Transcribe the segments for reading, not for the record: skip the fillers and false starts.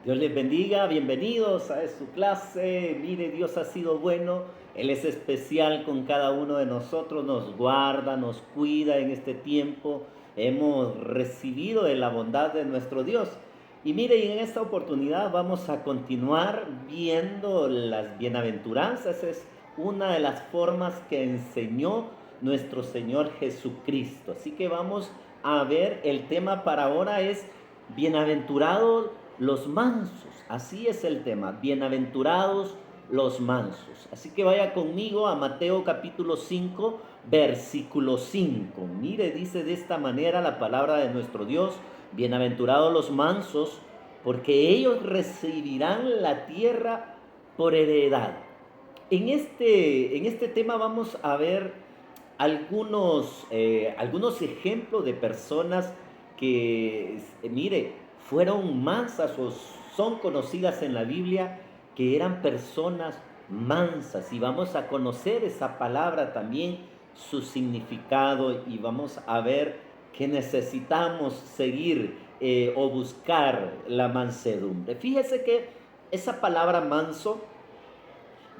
Dios les bendiga, bienvenidos a su clase. Mire, Dios ha sido bueno, Él es especial con cada uno de nosotros, nos guarda, nos cuida en este tiempo. Hemos recibido de la bondad de nuestro Dios. Y mire, y en esta oportunidad vamos a continuar viendo las bienaventuranzas. Es una de las formas que enseñó nuestro Señor Jesucristo. Así que vamos a ver, el tema para ahora es bienaventurados los mansos. Así es el tema, bienaventurados los mansos. Así que vaya conmigo a Mateo capítulo 5, versículo 5. Mire, dice de esta manera la palabra de nuestro Dios: bienaventurados los mansos, porque ellos recibirán la tierra por heredad. En este tema vamos a ver algunos ejemplos de personas que, mire, fueron mansas o son conocidas en la Biblia, que eran personas mansas. Y vamos a conocer esa palabra también, su significado, y vamos a ver que necesitamos seguir o buscar la mansedumbre. Fíjese que esa palabra manso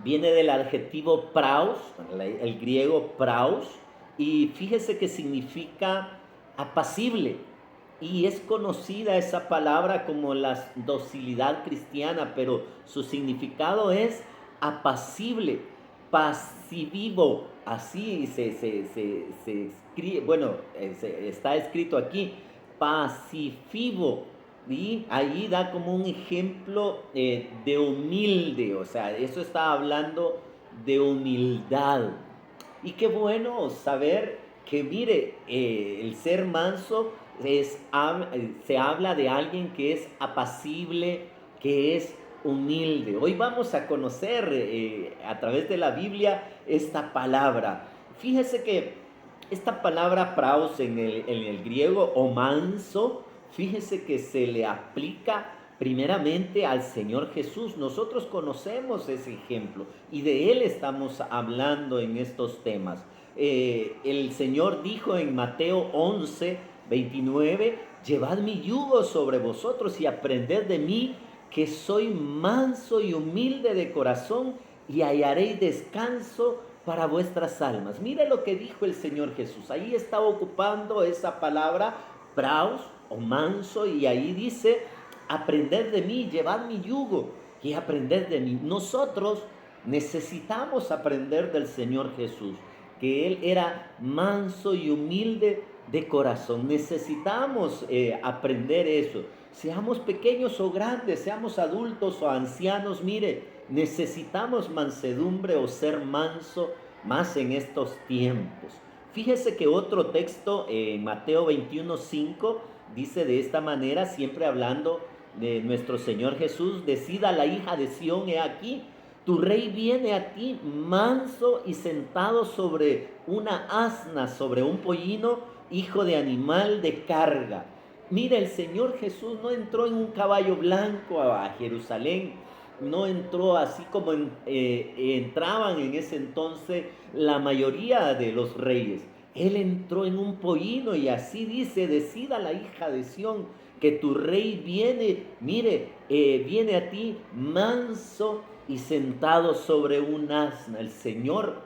viene del adjetivo praus, el griego praus, y fíjese que significa apacible. Y es conocida esa palabra como la docilidad cristiana, pero su significado es apacible, pasivo. Así se escribe, bueno, está escrito aquí, pacifivo. Y ahí da como un ejemplo de humilde, o sea, eso está hablando de humildad. Y qué bueno saber que, mire, el ser manso se habla de alguien que es apacible, que es humilde. Hoy vamos a conocer a través de la Biblia esta palabra. Fíjese que esta palabra praus en el griego o manso, fíjese que se le aplica primeramente al Señor Jesús. Nosotros conocemos ese ejemplo y de Él estamos hablando en estos temas. El Señor dijo en Mateo 11:29: llevad mi yugo sobre vosotros y aprended de mí, que soy manso y humilde de corazón, y hallaréis descanso para vuestras almas. Mire lo que dijo el Señor Jesús. Ahí está ocupando esa palabra praus o manso, y ahí dice: aprended de mí, llevad mi yugo y aprended de mí. Nosotros necesitamos aprender del Señor Jesús, que Él era manso y humilde de corazón. Necesitamos aprender eso. Seamos pequeños o grandes, seamos adultos o ancianos, mire, necesitamos mansedumbre o ser manso más en estos tiempos. Fíjese que otro texto en Mateo 21:5 dice de esta manera, siempre hablando de nuestro Señor Jesús: decida la hija de Sión, he aquí, tu rey viene a ti manso y sentado sobre una asna, sobre un pollino, hijo de animal de carga. Mira, el Señor Jesús no entró en un caballo blanco a Jerusalén, no entró así como entraban en ese entonces la mayoría de los reyes. Él entró en un pollino, y así dice: decida la hija de Sión que tu rey viene, mire, viene a ti manso y sentado sobre un asna. El Señor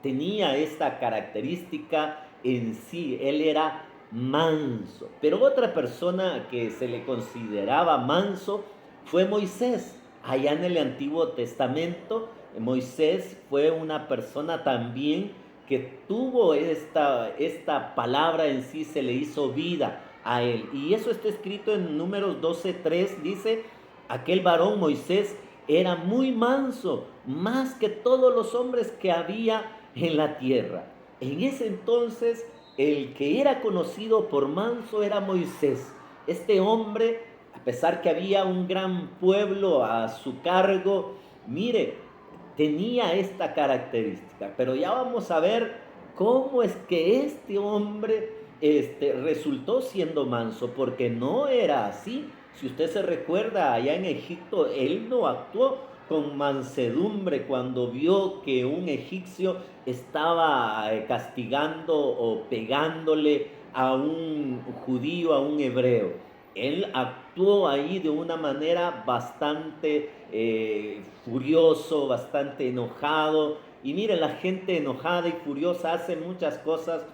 tenía esta característica en sí, Él era manso. Pero otra persona que se le consideraba manso fue Moisés. Allá en el Antiguo Testamento, Moisés fue una persona también que tuvo esta palabra en sí, se le hizo vida a él. Y eso está escrito en Números 12:3, dice: aquel varón Moisés era muy manso, más que todos los hombres que había en la tierra. En ese entonces, el que era conocido por manso era Moisés. Este hombre, a pesar que había un gran pueblo a su cargo, mire, tenía esta característica. Pero ya vamos a ver cómo es que este hombre resultó siendo manso, porque no era así. Si usted se recuerda, allá en Egipto, él no actuó con mansedumbre cuando vio que un egipcio estaba castigando o pegándole a un judío, a un hebreo. él actuó ahí de una manera bastante furioso, bastante enojado. Y mire, la gente enojada y furiosa hace muchas cosas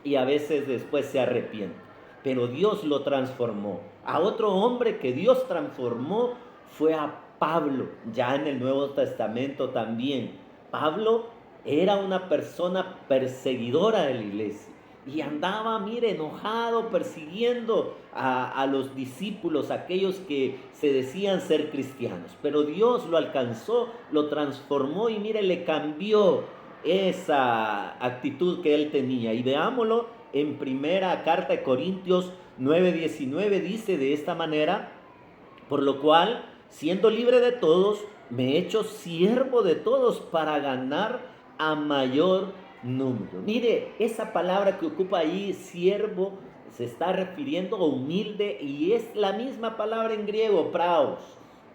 y a veces después se arrepiente. Pero Dios lo transformó. A otro hombre que Dios transformó fue a Pablo, ya en el Nuevo Testamento también. Pablo era una persona perseguidora de la iglesia y andaba, mire, enojado, persiguiendo a los discípulos, aquellos que se decían ser cristianos. Pero Dios lo alcanzó, lo transformó y mire, le cambió esa actitud que él tenía. Y veámoslo en primera carta de Corintios 9:19, dice de esta manera: por lo cual, siendo libre de todos, me he hecho siervo de todos para ganar a mayor número. Mire, esa palabra que ocupa ahí, siervo, se está refiriendo a humilde y es la misma palabra en griego, praos.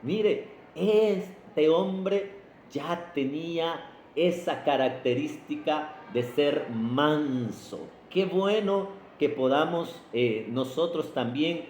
Mire, este hombre ya tenía esa característica de ser manso. Qué bueno que podamos nosotros también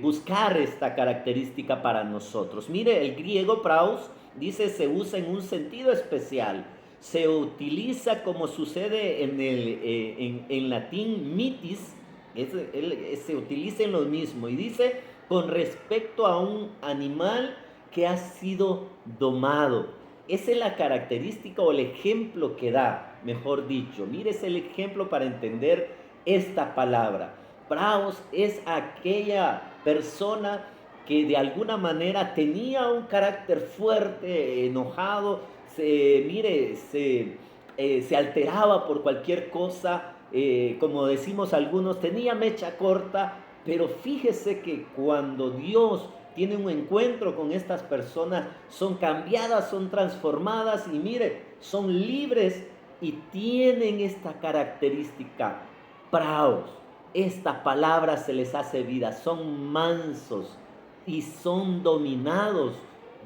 buscar esta característica para nosotros. Mire, el griego praus dice se usa en un sentido especial. Se utiliza como sucede en latín mitis, se utiliza en lo mismo y dice con respecto a un animal que ha sido domado. Esa es la característica o el ejemplo que da, mejor dicho. Mire, es el ejemplo para entender esta palabra. Praos es aquella persona que de alguna manera tenía un carácter fuerte, enojado, se alteraba por cualquier cosa, como decimos algunos, tenía mecha corta, pero fíjese que cuando Dios tiene un encuentro con estas personas, son cambiadas, son transformadas y mire, son libres y tienen esta característica, praos. Esta palabra se les hace vida, son mansos y son dominados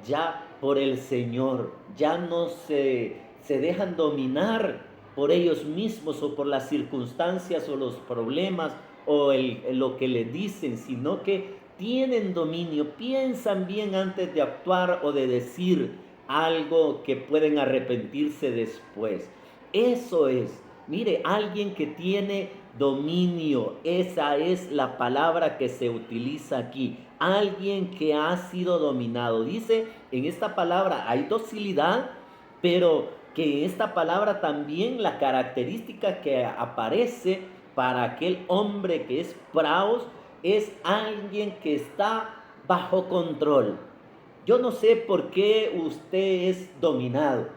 ya por el Señor, ya no se dejan dominar por ellos mismos o por las circunstancias o los problemas o lo que le dicen, sino que tienen dominio, piensan bien antes de actuar o de decir algo que pueden arrepentirse después. Eso es, mire, alguien que tiene dominio, esa es la palabra que se utiliza aquí. Alguien que ha sido dominado. Dice, en esta palabra hay docilidad, pero que en esta palabra también la característica que aparece para aquel hombre que es praos es alguien que está bajo control. Yo no sé por qué usted es dominado,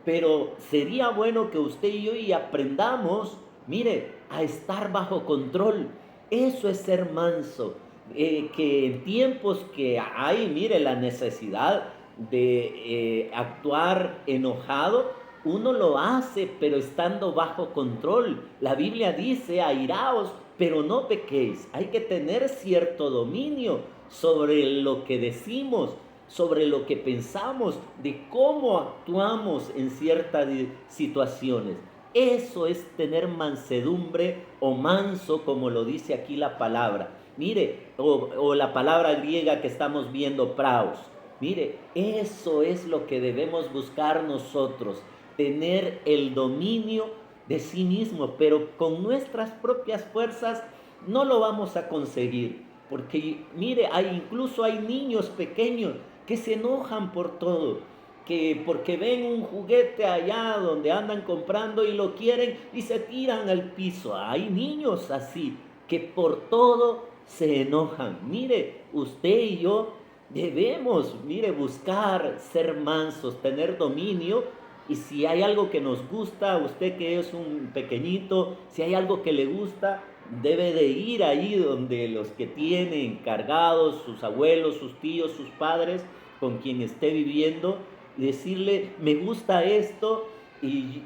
pero sería bueno que usted y yo y aprendamos, mire, a estar bajo control. Eso es ser manso. Que en tiempos que hay, mire, la necesidad de actuar enojado, uno lo hace, pero estando bajo control. La Biblia dice, airaos, pero no pequéis. Hay que tener cierto dominio sobre lo que decimos, sobre lo que pensamos, de cómo actuamos en ciertas situaciones. Eso es tener mansedumbre o manso, como lo dice aquí la palabra. Mire, o la palabra griega que estamos viendo, praos. Mire, eso es lo que debemos buscar nosotros, tener el dominio de sí mismo, pero con nuestras propias fuerzas no lo vamos a conseguir. Porque mire, incluso hay niños pequeños que se enojan por todo, que porque ven un juguete allá donde andan comprando y lo quieren y se tiran al piso. Hay niños así que por todo se enojan. Mire, usted y yo debemos, mire, buscar ser mansos, tener dominio. Y si hay algo que nos gusta, usted que es un pequeñito, si hay algo que le gusta, debe de ir ahí donde los que tienen encargados, sus abuelos, sus tíos, sus padres, con quien esté viviendo, y decirle, me gusta esto y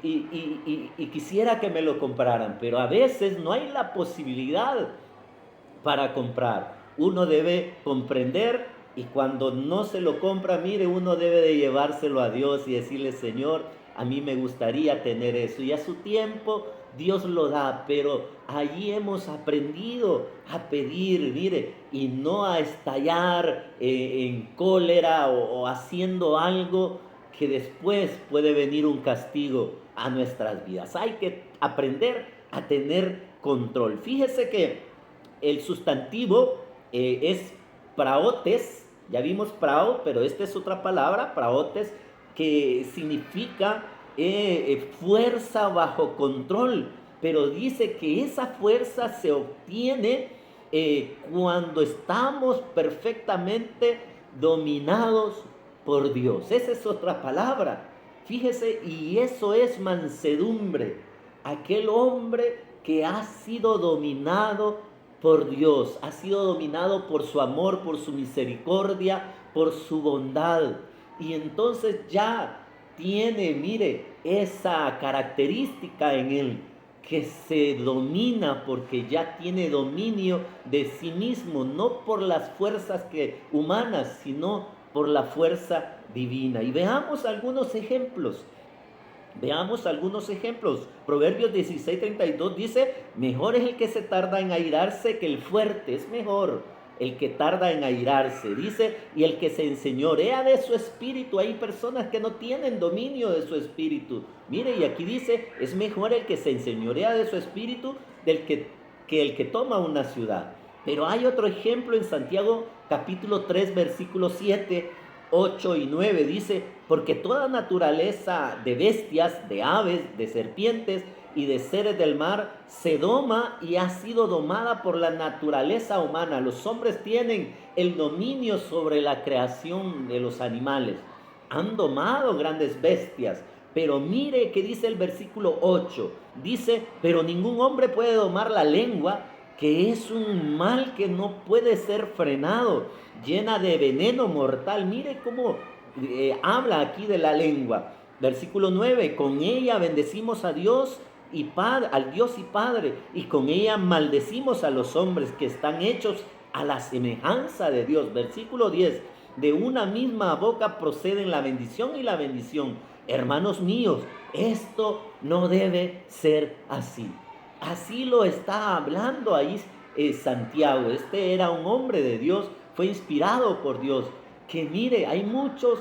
quisiera que me lo compraran, pero a veces no hay la posibilidad para comprar. Uno debe comprender y cuando no se lo compra, mire, uno debe de llevárselo a Dios y decirle, Señor, a mí me gustaría tener eso. Y a su tiempo Dios lo da, pero allí hemos aprendido a pedir, mire, y no a estallar en cólera o haciendo algo que después puede venir un castigo a nuestras vidas. Hay que aprender a tener control. Fíjese que el sustantivo es praotes, ya vimos prao, pero esta es otra palabra, praotes, que significa fuerza bajo control, pero dice que esa fuerza se obtiene cuando estamos perfectamente dominados por Dios. Esa es otra palabra, fíjese, y eso es mansedumbre, aquel hombre que ha sido dominado por Dios, ha sido dominado por su amor, por su misericordia, por su bondad, y entonces ya tiene, mire, esa característica en él, que se domina porque ya tiene dominio de sí mismo, no por las fuerzas humanas, sino por la fuerza divina. Y veamos algunos ejemplos. Veamos algunos ejemplos. Proverbios 16:32 dice, mejor es el que se tarda en airarse que el fuerte. Es mejor el que tarda en airarse, dice, y el que se enseñorea de su espíritu. Hay personas que no tienen dominio de su espíritu. Mire, y aquí dice, es mejor el que se enseñorea de su espíritu que el que toma una ciudad. Pero hay otro ejemplo en Santiago capítulo 3, versículos 7, 8 y 9. Dice, porque toda naturaleza de bestias, de aves, de serpientes y de seres del mar se doma y ha sido domada por la naturaleza humana. Los hombres tienen el dominio sobre la creación de los animales. Han domado grandes bestias. Pero mire que dice el versículo 8. Dice, pero ningún hombre puede domar la lengua, que es un mal que no puede ser frenado, llena de veneno mortal. Mire cómo habla aquí de la lengua. Versículo 9, con ella bendecimos a Dios y Padre, al Dios y Padre, y con ella maldecimos a los hombres que están hechos a la semejanza de Dios. Versículo 10, de una misma boca proceden la bendición y la bendición. Hermanos míos, esto no debe ser así. Así lo está hablando ahí Santiago. Este era un hombre de Dios, fue inspirado por Dios. Que mire, hay muchos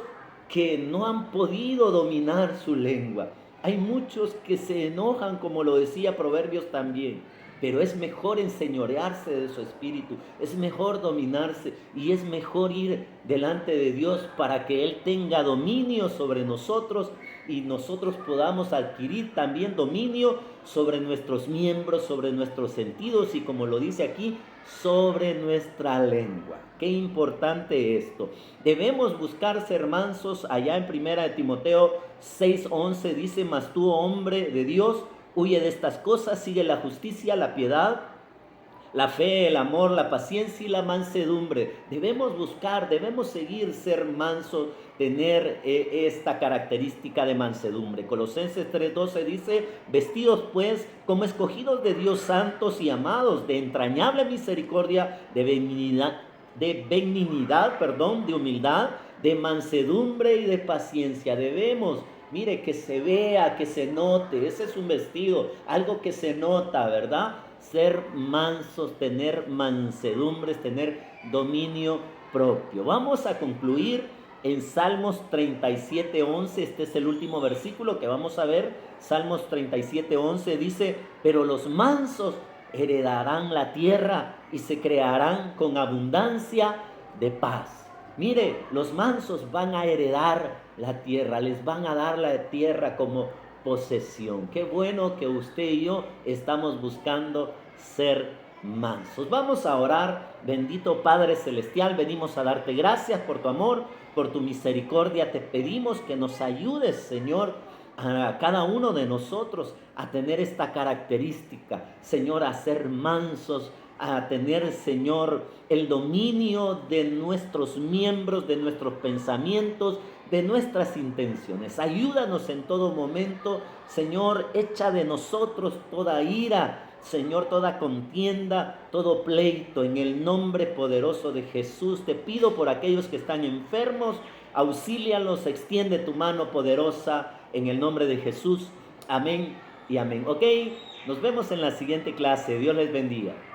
que no han podido dominar su lengua. Hay muchos que se enojan, como lo decía Proverbios también. Pero es mejor enseñorearse de su espíritu, es mejor dominarse y es mejor ir delante de Dios para que Él tenga dominio sobre nosotros y nosotros podamos adquirir también dominio sobre nuestros miembros, sobre nuestros sentidos y, como lo dice aquí, sobre nuestra lengua. Qué importante esto. Debemos buscar ser mansos. Allá en 1 de Timoteo 6:11 dice, mas tú, hombre de Dios, huye de estas cosas, sigue la justicia, la piedad, la fe, el amor, la paciencia y la mansedumbre. Debemos buscar, debemos seguir ser mansos, tener esta característica de mansedumbre. Colosenses 3:12 dice, vestidos pues como escogidos de Dios, santos y amados, de entrañable misericordia, de benignidad, de humildad, de mansedumbre y de paciencia. Debemos, mire, que se vea, que se note. Ese es un vestido, algo que se nota, ¿verdad? Ser mansos, tener mansedumbres, tener dominio propio. Vamos a concluir en Salmos 37:11. Este es el último versículo que vamos a ver. Salmos 37:11 dice, pero los mansos heredarán la tierra y se crearán con abundancia de paz. Mire, los mansos van a heredar la tierra, les van a dar la tierra como posesión. Qué bueno que usted y yo estamos buscando ser mansos. Vamos a orar. Bendito Padre Celestial, venimos a darte gracias por tu amor, por tu misericordia. Te pedimos que nos ayudes, Señor, a cada uno de nosotros a tener esta característica, Señor, a ser mansos, a tener, Señor, el dominio de nuestros miembros, de nuestros pensamientos, de nuestras intenciones. Ayúdanos en todo momento, Señor, echa de nosotros toda ira, Señor, toda contienda, todo pleito, en el nombre poderoso de Jesús. Te pido por aquellos que están enfermos, auxílialos, extiende tu mano poderosa en el nombre de Jesús. Amén y amén. Ok, nos vemos en la siguiente clase. Dios les bendiga.